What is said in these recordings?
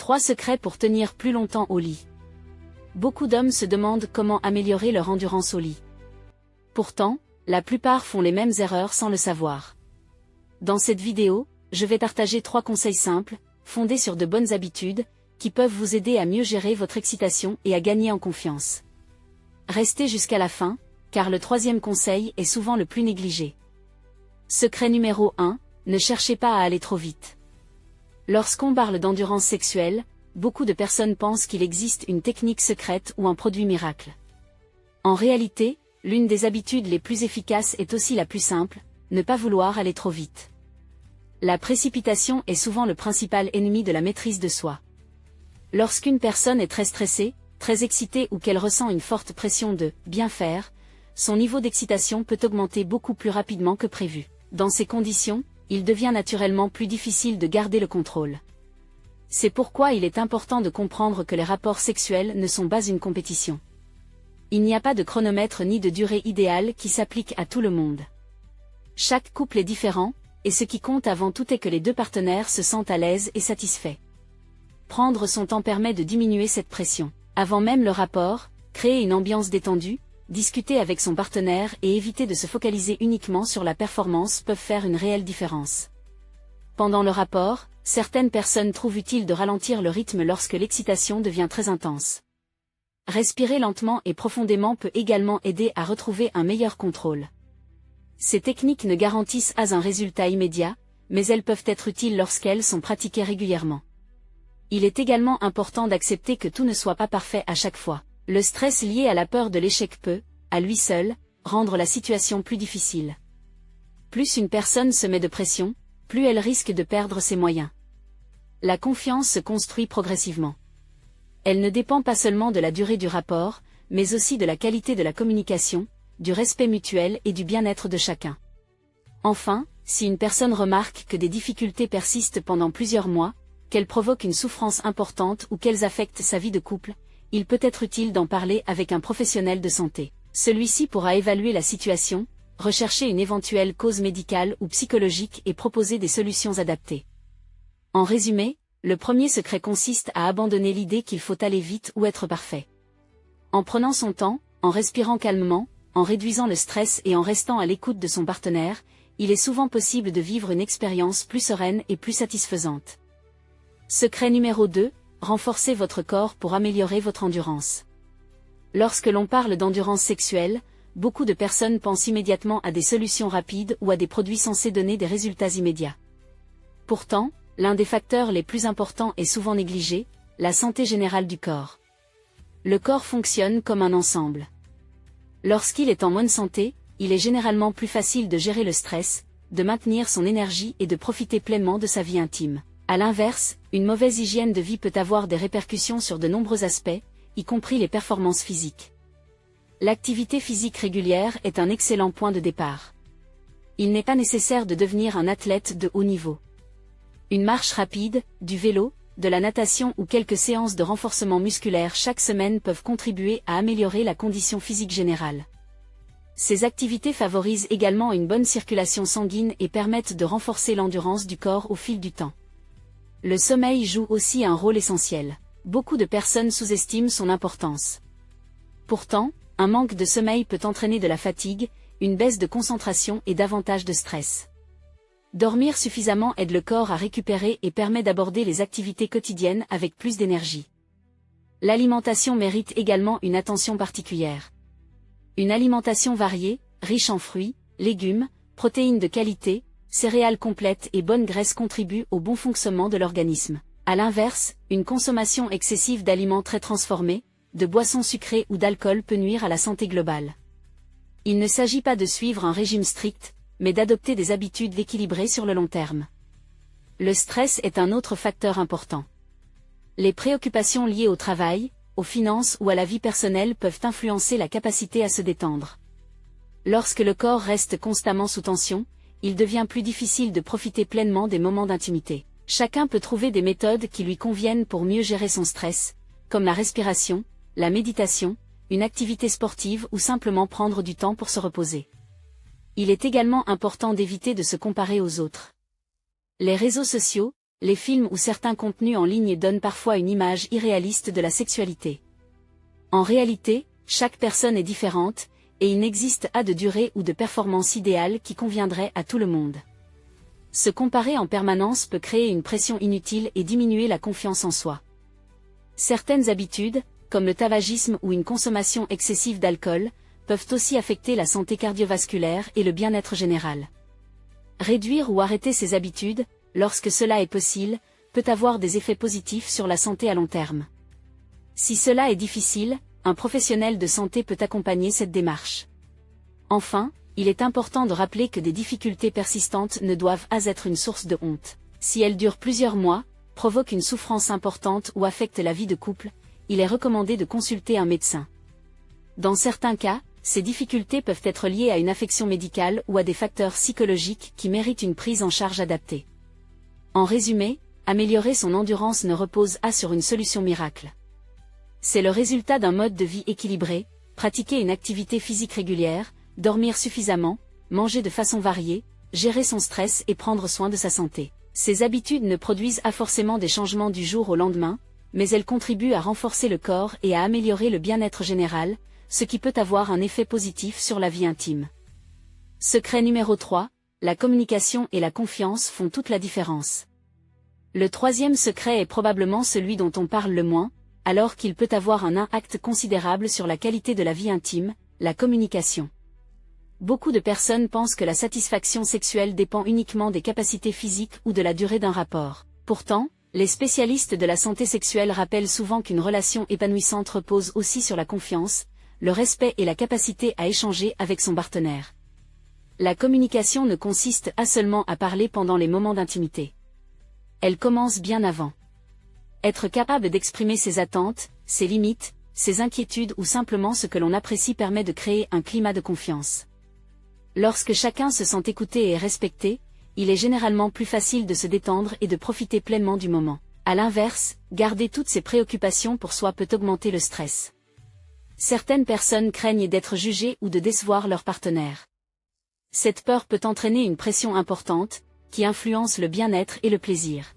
3 secrets pour tenir plus longtemps au lit. Beaucoup d'hommes se demandent comment améliorer leur endurance au lit. Pourtant, la plupart font les mêmes erreurs sans le savoir. Dans cette vidéo, je vais partager 3 conseils simples, fondés sur de bonnes habitudes, qui peuvent vous aider à mieux gérer votre excitation et à gagner en confiance. Restez jusqu'à la fin, car le 3e conseil est souvent le plus négligé. Secret numéro 1, ne cherchez pas à aller trop vite. Lorsqu'on parle d'endurance sexuelle, beaucoup de personnes pensent qu'il existe une technique secrète ou un produit miracle. En réalité, l'une des habitudes les plus efficaces est aussi la plus simple, ne pas vouloir aller trop vite. La précipitation est souvent le principal ennemi de la maîtrise de soi. Lorsqu'une personne est très stressée, très excitée ou qu'elle ressent une forte pression de « bien faire », son niveau d'excitation peut augmenter beaucoup plus rapidement que prévu. Dans ces conditions, il devient naturellement plus difficile de garder le contrôle. C'est pourquoi il est important de comprendre que les rapports sexuels ne sont pas une compétition. Il n'y a pas de chronomètre ni de durée idéale qui s'applique à tout le monde. Chaque couple est différent, et ce qui compte avant tout est que les deux partenaires se sentent à l'aise et satisfaits. Prendre son temps permet de diminuer cette pression. Avant même le rapport, créer une ambiance détendue, discuter avec son partenaire et éviter de se focaliser uniquement sur la performance peuvent faire une réelle différence. Pendant le rapport, certaines personnes trouvent utile de ralentir le rythme lorsque l'excitation devient très intense. Respirer lentement et profondément peut également aider à retrouver un meilleur contrôle. Ces techniques ne garantissent pas un résultat immédiat, mais elles peuvent être utiles lorsqu'elles sont pratiquées régulièrement. Il est également important d'accepter que tout ne soit pas parfait à chaque fois. Le stress lié à la peur de l'échec peut, à lui seul, rendre la situation plus difficile. Plus une personne se met de pression, plus elle risque de perdre ses moyens. La confiance se construit progressivement. Elle ne dépend pas seulement de la durée du rapport, mais aussi de la qualité de la communication, du respect mutuel et du bien-être de chacun. Enfin, si une personne remarque que des difficultés persistent pendant plusieurs mois, qu'elles provoquent une souffrance importante ou qu'elles affectent sa vie de couple, il peut être utile d'en parler avec un professionnel de santé. Celui-ci pourra évaluer la situation, rechercher une éventuelle cause médicale ou psychologique et proposer des solutions adaptées. En résumé, le premier secret consiste à abandonner l'idée qu'il faut aller vite ou être parfait. En prenant son temps, en respirant calmement, en réduisant le stress et en restant à l'écoute de son partenaire, il est souvent possible de vivre une expérience plus sereine et plus satisfaisante. Secret numéro 2, renforcez votre corps pour améliorer votre endurance. Lorsque l'on parle d'endurance sexuelle, beaucoup de personnes pensent immédiatement à des solutions rapides ou à des produits censés donner des résultats immédiats. Pourtant, l'un des facteurs les plus importants est souvent négligé, la santé générale du corps. Le corps fonctionne comme un ensemble. Lorsqu'il est en bonne santé, il est généralement plus facile de gérer le stress, de maintenir son énergie et de profiter pleinement de sa vie intime. À l'inverse, une mauvaise hygiène de vie peut avoir des répercussions sur de nombreux aspects, y compris les performances physiques. L'activité physique régulière est un excellent point de départ. Il n'est pas nécessaire de devenir un athlète de haut niveau. Une marche rapide, du vélo, de la natation ou quelques séances de renforcement musculaire chaque semaine peuvent contribuer à améliorer la condition physique générale. Ces activités favorisent également une bonne circulation sanguine et permettent de renforcer l'endurance du corps au fil du temps. Le sommeil joue aussi un rôle essentiel. Beaucoup de personnes sous-estiment son importance. Pourtant, un manque de sommeil peut entraîner de la fatigue, une baisse de concentration et davantage de stress. Dormir suffisamment aide le corps à récupérer et permet d'aborder les activités quotidiennes avec plus d'énergie. L'alimentation mérite également une attention particulière. Une alimentation variée, riche en fruits, légumes, protéines de qualité, céréales complètes et bonnes graisses contribuent au bon fonctionnement de l'organisme. À l'inverse, une consommation excessive d'aliments très transformés, de boissons sucrées ou d'alcool peut nuire à la santé globale. Il ne s'agit pas de suivre un régime strict, mais d'adopter des habitudes équilibrées sur le long terme. Le stress est un autre facteur important. Les préoccupations liées au travail, aux finances ou à la vie personnelle peuvent influencer la capacité à se détendre. Lorsque le corps reste constamment sous tension, il devient plus difficile de profiter pleinement des moments d'intimité. Chacun peut trouver des méthodes qui lui conviennent pour mieux gérer son stress, comme la respiration, la méditation, une activité sportive ou simplement prendre du temps pour se reposer. Il est également important d'éviter de se comparer aux autres. Les réseaux sociaux, les films ou certains contenus en ligne donnent parfois une image irréaliste de la sexualité. En réalité, chaque personne est différente, et il n'existe pas de durée ou de performance idéale qui conviendrait à tout le monde. Se comparer en permanence peut créer une pression inutile et diminuer la confiance en soi. Certaines habitudes, comme le tabagisme ou une consommation excessive d'alcool, peuvent aussi affecter la santé cardiovasculaire et le bien-être général. Réduire ou arrêter ces habitudes, lorsque cela est possible, peut avoir des effets positifs sur la santé à long terme. Si cela est difficile, un professionnel de santé peut accompagner cette démarche. Enfin, il est important de rappeler que des difficultés persistantes ne doivent pas être une source de honte. Si elles durent plusieurs mois, provoquent une souffrance importante ou affectent la vie de couple, il est recommandé de consulter un médecin. Dans certains cas, ces difficultés peuvent être liées à une affection médicale ou à des facteurs psychologiques qui méritent une prise en charge adaptée. En résumé, améliorer son endurance ne repose pas sur une solution miracle. C'est le résultat d'un mode de vie équilibré, pratiquer une activité physique régulière, dormir suffisamment, manger de façon variée, gérer son stress et prendre soin de sa santé. Ces habitudes ne produisent pas forcément des changements du jour au lendemain, mais elles contribuent à renforcer le corps et à améliorer le bien-être général, ce qui peut avoir un effet positif sur la vie intime. Secret numéro 3, la communication et la confiance font toute la différence. Le troisième secret est probablement celui dont on parle le moins, alors qu'il peut avoir un impact considérable sur la qualité de la vie intime, la communication. Beaucoup de personnes pensent que la satisfaction sexuelle dépend uniquement des capacités physiques ou de la durée d'un rapport. Pourtant, les spécialistes de la santé sexuelle rappellent souvent qu'une relation épanouissante repose aussi sur la confiance, le respect et la capacité à échanger avec son partenaire. La communication ne consiste pas seulement à parler pendant les moments d'intimité. Elle commence bien avant. Être capable d'exprimer ses attentes, ses limites, ses inquiétudes ou simplement ce que l'on apprécie permet de créer un climat de confiance. Lorsque chacun se sent écouté et respecté, il est généralement plus facile de se détendre et de profiter pleinement du moment. À l'inverse, garder toutes ses préoccupations pour soi peut augmenter le stress. Certaines personnes craignent d'être jugées ou de décevoir leur partenaire. Cette peur peut entraîner une pression importante, qui influence le bien-être et le plaisir.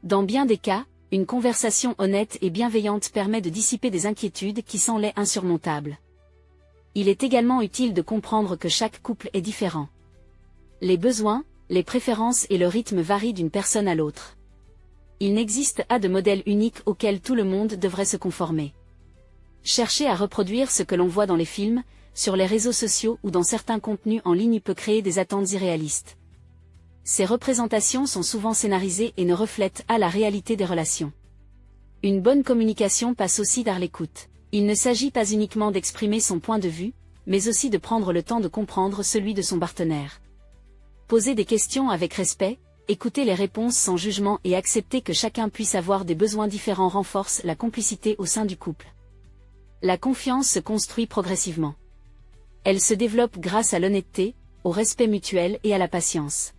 Dans bien des cas, une conversation honnête et bienveillante permet de dissiper des inquiétudes qui semblaient insurmontables. Il est également utile de comprendre que chaque couple est différent. Les besoins, les préférences et le rythme varient d'une personne à l'autre. Il n'existe pas de modèle unique auquel tout le monde devrait se conformer. Chercher à reproduire ce que l'on voit dans les films, sur les réseaux sociaux ou dans certains contenus en ligne peut créer des attentes irréalistes. Ces représentations sont souvent scénarisées et ne reflètent pas la réalité des relations. Une bonne communication passe aussi par l'écoute. Il ne s'agit pas uniquement d'exprimer son point de vue, mais aussi de prendre le temps de comprendre celui de son partenaire. Poser des questions avec respect, écouter les réponses sans jugement et accepter que chacun puisse avoir des besoins différents renforce la complicité au sein du couple. La confiance se construit progressivement. Elle se développe grâce à l'honnêteté, au respect mutuel et à la patience.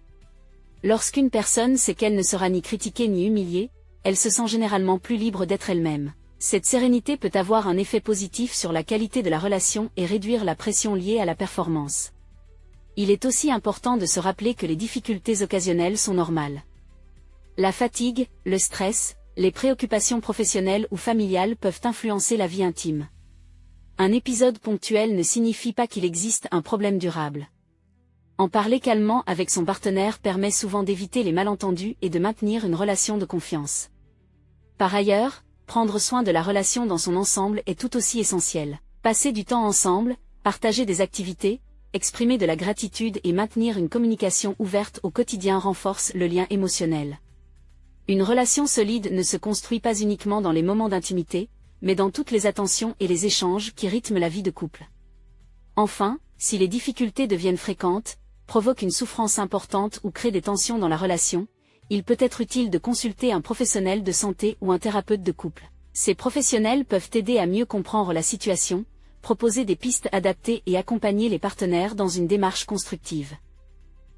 Lorsqu'une personne sait qu'elle ne sera ni critiquée ni humiliée, elle se sent généralement plus libre d'être elle-même. Cette sérénité peut avoir un effet positif sur la qualité de la relation et réduire la pression liée à la performance. Il est aussi important de se rappeler que les difficultés occasionnelles sont normales. La fatigue, le stress, les préoccupations professionnelles ou familiales peuvent influencer la vie intime. Un épisode ponctuel ne signifie pas qu'il existe un problème durable. En parler calmement avec son partenaire permet souvent d'éviter les malentendus et de maintenir une relation de confiance. Par ailleurs, prendre soin de la relation dans son ensemble est tout aussi essentiel. Passer du temps ensemble, partager des activités, exprimer de la gratitude et maintenir une communication ouverte au quotidien renforce le lien émotionnel. Une relation solide ne se construit pas uniquement dans les moments d'intimité, mais dans toutes les attentions et les échanges qui rythment la vie de couple. Enfin, si les difficultés deviennent fréquentes, provoquent une souffrance importante ou créent des tensions dans la relation, il peut être utile de consulter un professionnel de santé ou un thérapeute de couple. Ces professionnels peuvent aider à mieux comprendre la situation, proposer des pistes adaptées et accompagner les partenaires dans une démarche constructive.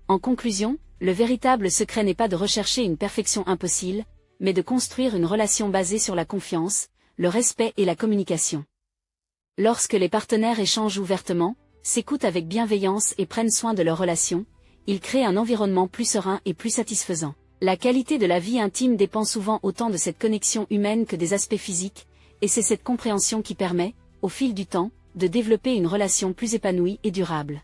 En conclusion, le véritable secret n'est pas de rechercher une perfection impossible, mais de construire une relation basée sur la confiance, le respect et la communication. Lorsque les partenaires échangent ouvertement, s'écoutent avec bienveillance et prennent soin de leur relation, ils créent un environnement plus serein et plus satisfaisant. La qualité de la vie intime dépend souvent autant de cette connexion humaine que des aspects physiques, et c'est cette compréhension qui permet, au fil du temps, de développer une relation plus épanouie et durable.